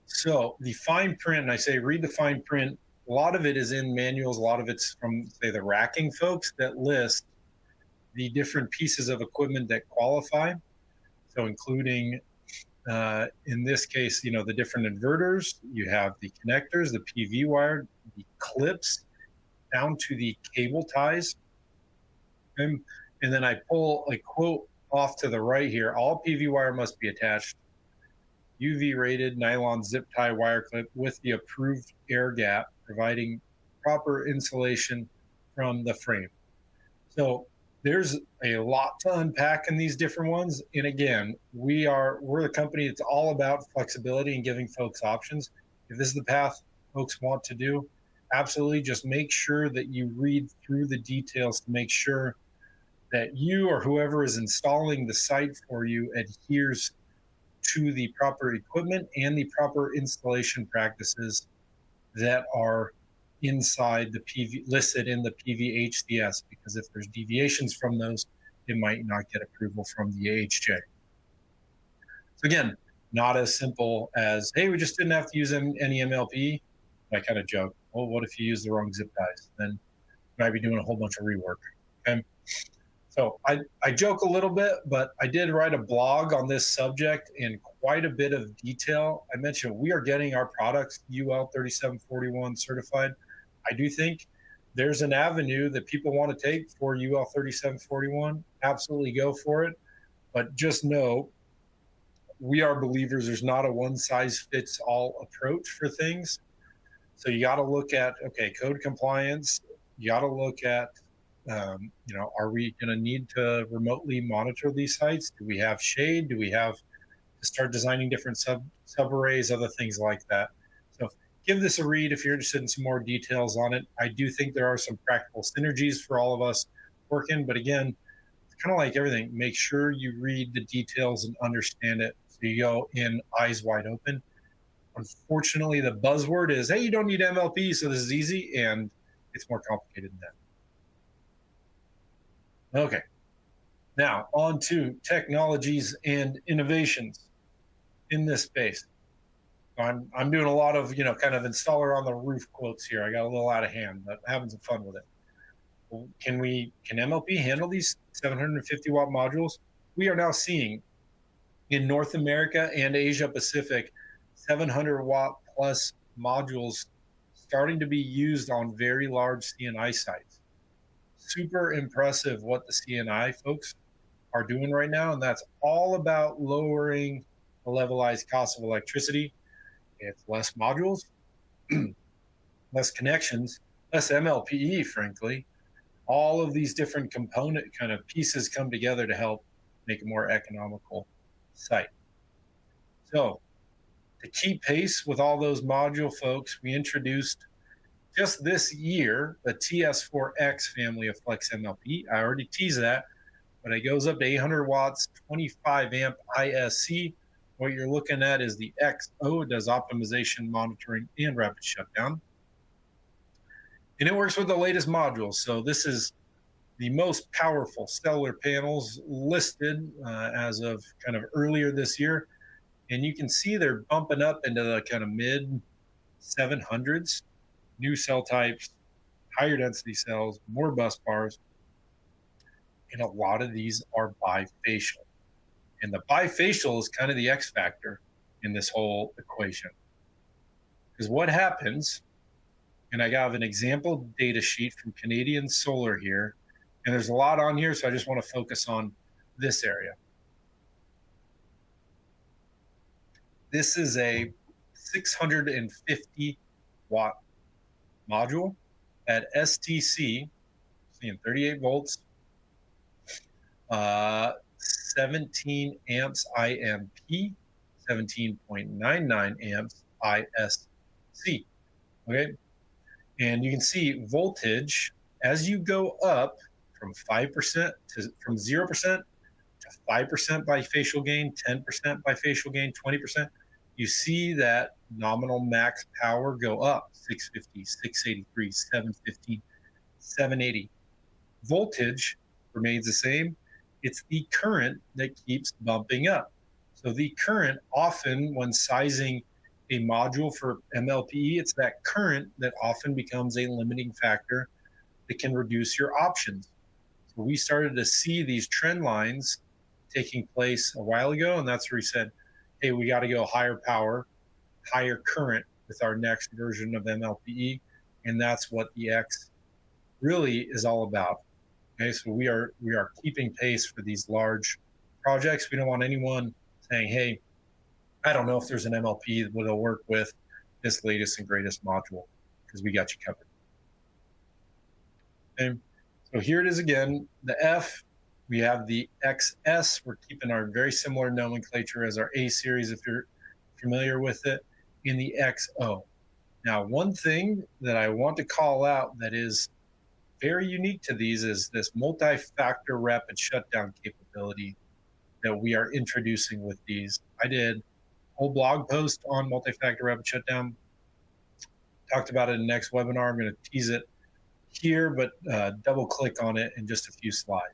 So the fine print, and I say read the fine print, a lot of it is in manuals, a lot of it's from, say, the racking folks that list the different pieces of equipment that qualify. So including, in this case, the different inverters, you have the connectors, the PV wire, the clips, down to the cable ties. And then I pull a quote off to the right here. All PV wire must be attached UV rated nylon zip tie wire clip with the approved air gap, providing proper insulation from the frame. So there's a lot to unpack in these different ones. And again, we're the company that's all about flexibility and giving folks options. If this is the path folks want to do, absolutely just make sure that you read through the details to make sure that you or whoever is installing the site for you adheres to the proper equipment and the proper installation practices that are inside the PV listed in the PVHDS, because if there's deviations from those, it might not get approval from the AHJ. So again, not as simple as, hey, we just didn't have to use any MLP. I kind of joke, well, what if you use the wrong zip ties? Then you might be doing a whole bunch of rework. Okay. So I joke a little bit, but I did write a blog on this subject in quite a bit of detail. I mentioned we are getting our products UL 3741 certified. I do think there's an avenue that people want to take for UL 3741. Absolutely go for it. But just know we are believers there's not a one size fits all approach for things. So you got to look at, okay, code compliance. You got to look at, are we going to need to remotely monitor these sites? Do we have shade? Do we have to start designing different sub-arrays, other things like that? So give this a read if you're interested in some more details on it. I do think there are some practical synergies for all of us working, but again, it's kind of like everything. Make sure you read the details and understand it so you go in eyes wide open. Unfortunately, the buzzword is, hey, you don't need MLP, so this is easy, and it's more complicated than that. Okay, now on to technologies and innovations in this space. I'm doing a lot of, kind of installer on the roof quotes here. I got a little out of hand, but having some fun with it. Well, can MLP handle these 750 watt modules? We are now seeing in North America and Asia Pacific, 700 watt plus modules starting to be used on very large CNI sites. Super impressive what the CNI folks are doing right now. And that's all about lowering the levelized cost of electricity. It's less modules, less connections, less MLPE, frankly. All of these different component kind of pieces come together to help make a more economical site. So to keep pace with all those module folks, we introduced just this year the TS4X family of Flex MLP. I already teased that, but it goes up to 800 watts, 25 amp ISC. What you're looking at is the XO. It does optimization, monitoring, and rapid shutdown. And it works with the latest modules. So this is the most powerful stellar panels listed as of kind of earlier this year. And you can see they're bumping up into the kind of mid 700s, new cell types, higher density cells, more bus bars. And a lot of these are bifacial. And the bifacial is kind of the X factor in this whole equation. Because what happens, and I got an example data sheet from Canadian Solar here, and there's a lot on here, so I just want to focus on this area. This is a 650 watt module at STC, seeing 38 volts, 17 amps IMP, 17.99 amps ISC. Okay, and you can see voltage as you go up from 5% to from 0% to 5% bifacial gain, 10% bifacial gain, 20%. You see that nominal max power go up 650, 683, 715, 780. Voltage remains the same. It's the current that keeps bumping up. So the current, often when sizing a module for MLPE, it's that current that often becomes a limiting factor that can reduce your options. So we started to see these trend lines taking place a while ago, and that's where we said, hey, we got to go higher power, higher current with our next version of MLPE, and that's what the X really is all about. Okay, so we are keeping pace for these large projects. We don't want anyone saying, hey, I don't know if there's an MLP that will work with this latest and greatest module, because we got you covered. Okay, so here it is again, the F, we have the XS. We're keeping our very similar nomenclature as our A series, if you're familiar with it, in the XO. Now, one thing that I want to call out that is very unique to these is this multi-factor rapid shutdown capability that we are introducing with these. I did a whole blog post on multi-factor rapid shutdown, talked about it in the next webinar. I'm going to tease it here, but double click on it in just a few slides.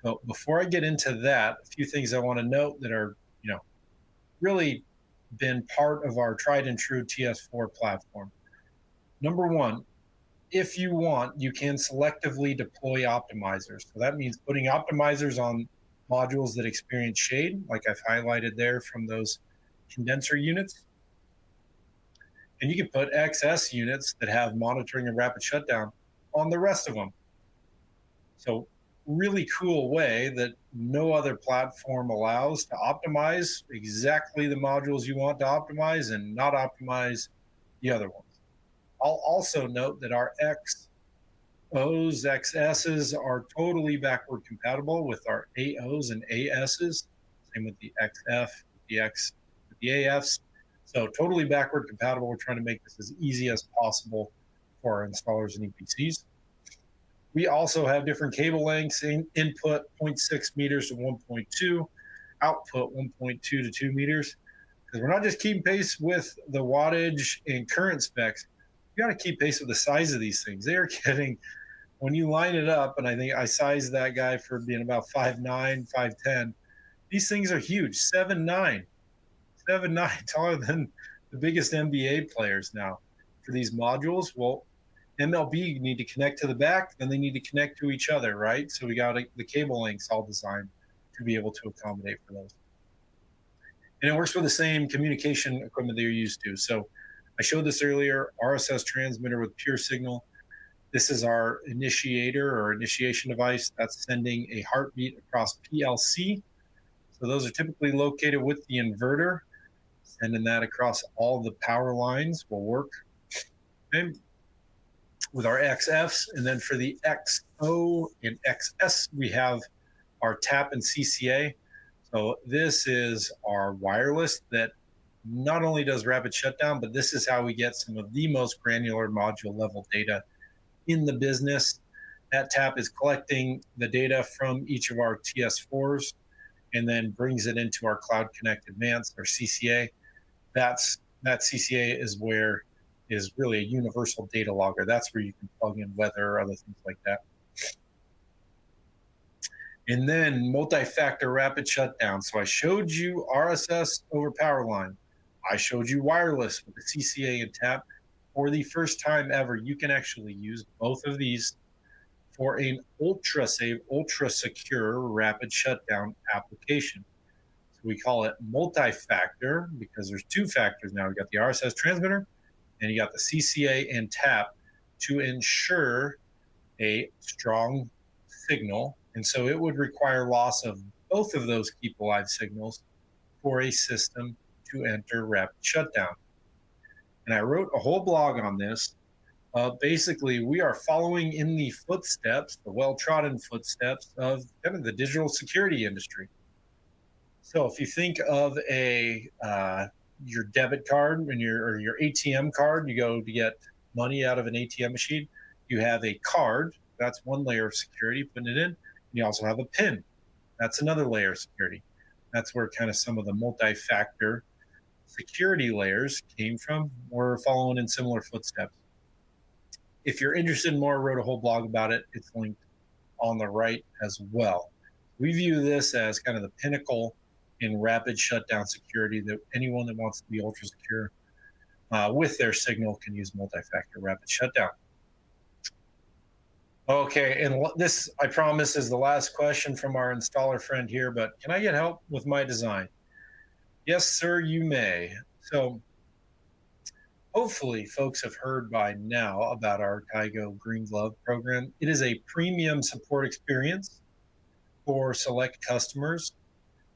So before I get into that, a few things I want to note that are, really been part of our tried and true TS4 platform. Number one, if you want, you can selectively deploy optimizers. So that means putting optimizers on modules that experience shade, like I've highlighted there from those condenser units. And you can put XS units that have monitoring and rapid shutdown on the rest of them. So really cool way that no other platform allows to optimize exactly the modules you want to optimize and not optimize the other ones. I'll also note that our XOs, XSs are totally backward compatible with our AOs and ASs. Same with the XF, the X, the AFs. So totally backward compatible. We're trying to make this as easy as possible for our installers and EPCs. We also have different cable lengths, input 0.6 meters to 1.2, output 1.2 to 2 meters. Because we're not just keeping pace with the wattage and current specs, you got to keep pace with the size of these things. They are getting, when you line it up, and I think I sized that guy for being about 5'9", 5'10", these things are huge, 7'9", taller than the biggest NBA players now for these modules. Well, MLB need to connect to the back, then they need to connect to each other, right? So we got the cable lengths all designed to be able to accommodate for those. And it works with the same communication equipment that you're used to. So I showed this earlier, RSS transmitter with pure signal. This is our initiator or initiation device that's sending a heartbeat across PLC. So those are typically located with the inverter. Sending that across all the power lines will work. Okay. With our XFs, and then for the XO and XS, we have our TAP and CCA. So this is our wireless that not only does rapid shutdown, but this is how we get some of the most granular module level data in the business. That TAP is collecting the data from each of our TS4s and then brings it into our Cloud Connect Advanced, or CCA. That CCA is really a universal data logger. That's where you can plug in weather or other things like that. And then multi-factor rapid shutdown. So I showed you RSS over power line. I showed you wireless with the CCA and TAP. For the first time ever, you can actually use both of these for an ultra safe, ultra secure rapid shutdown application. So we call it multi-factor because there's two factors now. We got the RSS transmitter and you got the CCA and TAP to ensure a strong signal. And so it would require loss of both of those keep alive signals for a system to enter rapid shutdown. And I wrote a whole blog on this. Basically, we are following in the footsteps, the well-trodden footsteps of kind of the digital security industry. So if you think of your debit card and your ATM card, you go to get money out of an ATM machine. You have a card. That's one layer of security, putting it in. You also have a PIN. That's another layer of security. That's where kind of some of the multi-factor security layers came from. We're following in similar footsteps. If you're interested in more, I wrote a whole blog about it. It's linked on the right as well. We view this as kind of the pinnacle in rapid shutdown security, that anyone that wants to be ultra secure with their signal can use multi-factor rapid shutdown. Okay, and this, I promise, is the last question from our installer friend here, but can I get help with my design? Yes, sir, you may. So hopefully folks have heard by now about our Tigo Green Glove program. It is a premium support experience for select customers.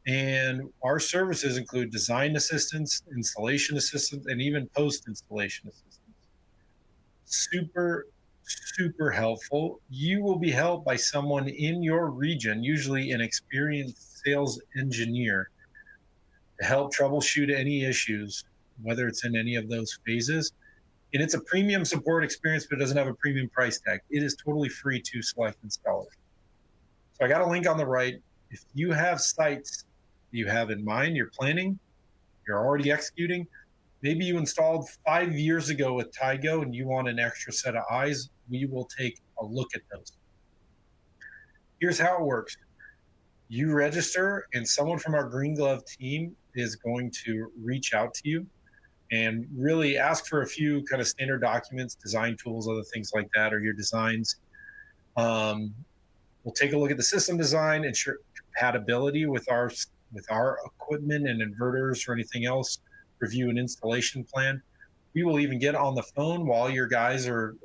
And our services include design assistance, installation assistance, and even post-installation assistance. Super, super helpful. You will be helped by someone in your region, usually an experienced sales engineer, to help troubleshoot any issues, whether it's in any of those phases. And it's a premium support experience, but it doesn't have a premium price tag. It is totally free to select installers. So I got a link on the right. If you have sites you have in mind, you're planning, you're already executing, maybe you installed 5 years ago with Tigo and you want an extra set of eyes, we will take a look at those. Here's how it works. You register and someone from our Green Glove team is going to reach out to you and really ask for a few kind of standard documents, design tools, other things like that, or your designs. We'll take a look at the system design, ensure compatibility with our equipment and inverters or anything else, review an installation plan. We will even get on the phone while your guys or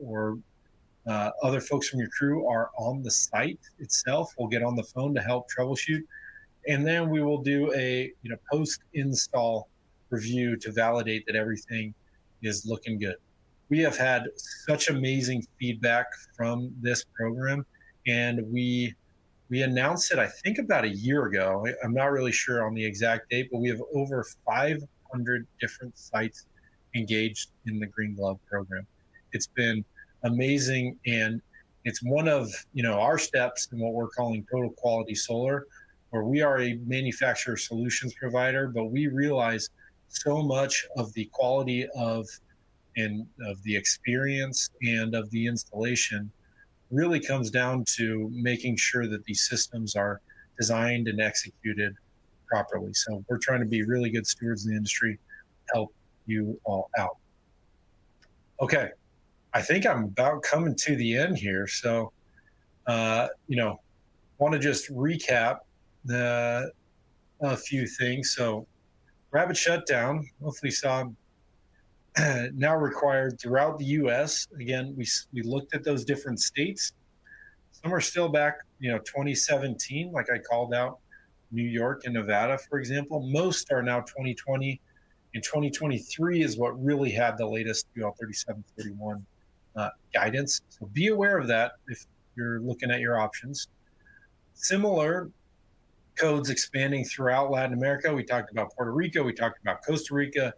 other folks from your crew are on the site itself. We'll get on the phone to help troubleshoot. And then we will do a post-install review to validate that everything is looking good. We have had such amazing feedback from this program, and we announced it, I think, about a year ago. I'm not really sure on the exact date, but we have over 500 different sites engaged in the Green Glove program. It's been amazing, and it's one of our steps in what we're calling total quality solar, where we are a manufacturer solutions provider, but we realize so much of the quality of the experience and of the installation really comes down to making sure that these systems are designed and executed properly. So we're trying to be really good stewards in the industry, help you all out. Okay, I think I'm about coming to the end here. So, want to just recap a few things. So rapid shutdown, hopefully saw now required throughout the U.S. Again, we looked at those different states. Some are still back, 2017, like I called out, New York and Nevada, for example. Most are now 2020, and 2023 is what really had the latest UL 3731 guidance. So be aware of that if you're looking at your options. Similar codes expanding throughout Latin America. We talked about Puerto Rico. We talked about Costa Rica,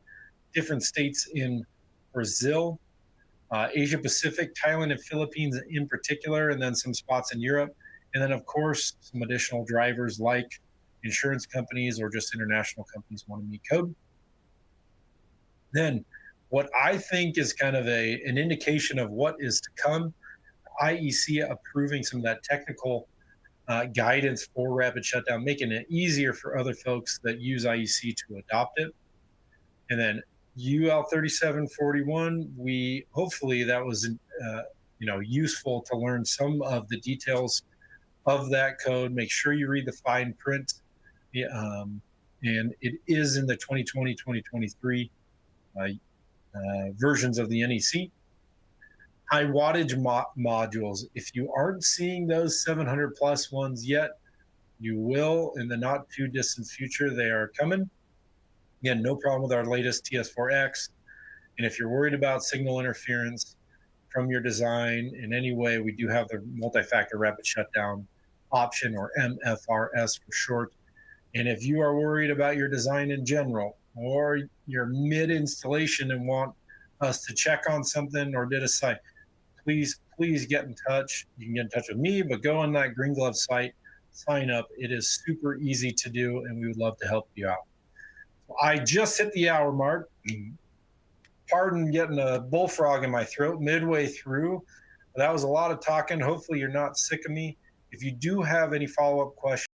different states in Brazil, Asia Pacific, Thailand and Philippines in particular, and then some spots in Europe. And then, of course, some additional drivers like insurance companies or just international companies want to meet code. Then what I think is kind of an indication of what is to come, IEC approving some of that technical guidance for rapid shutdown, making it easier for other folks that use IEC to adopt it. And then UL 3741, we hopefully that was useful to learn some of the details of that code. Make sure you read the fine print. And it is in the 2020-2023 versions of the NEC. High wattage modules. If you aren't seeing those 700 plus ones yet, you will in the not too distant future. They are coming. Again, no problem with our latest TS4X. And if you're worried about signal interference from your design in any way, we do have the multi-factor rapid shutdown option, or MFRS for short. And if you are worried about your design in general, or you're mid-installation and want us to check on something or did a site, please get in touch. You can get in touch with me, but go on that Green Glove site, sign up. It is super easy to do, and we would love to help you out. I just hit the hour mark. Pardon getting a bullfrog in my throat midway through. That was a lot of talking. Hopefully you're not sick of me. If you do have any follow-up questions,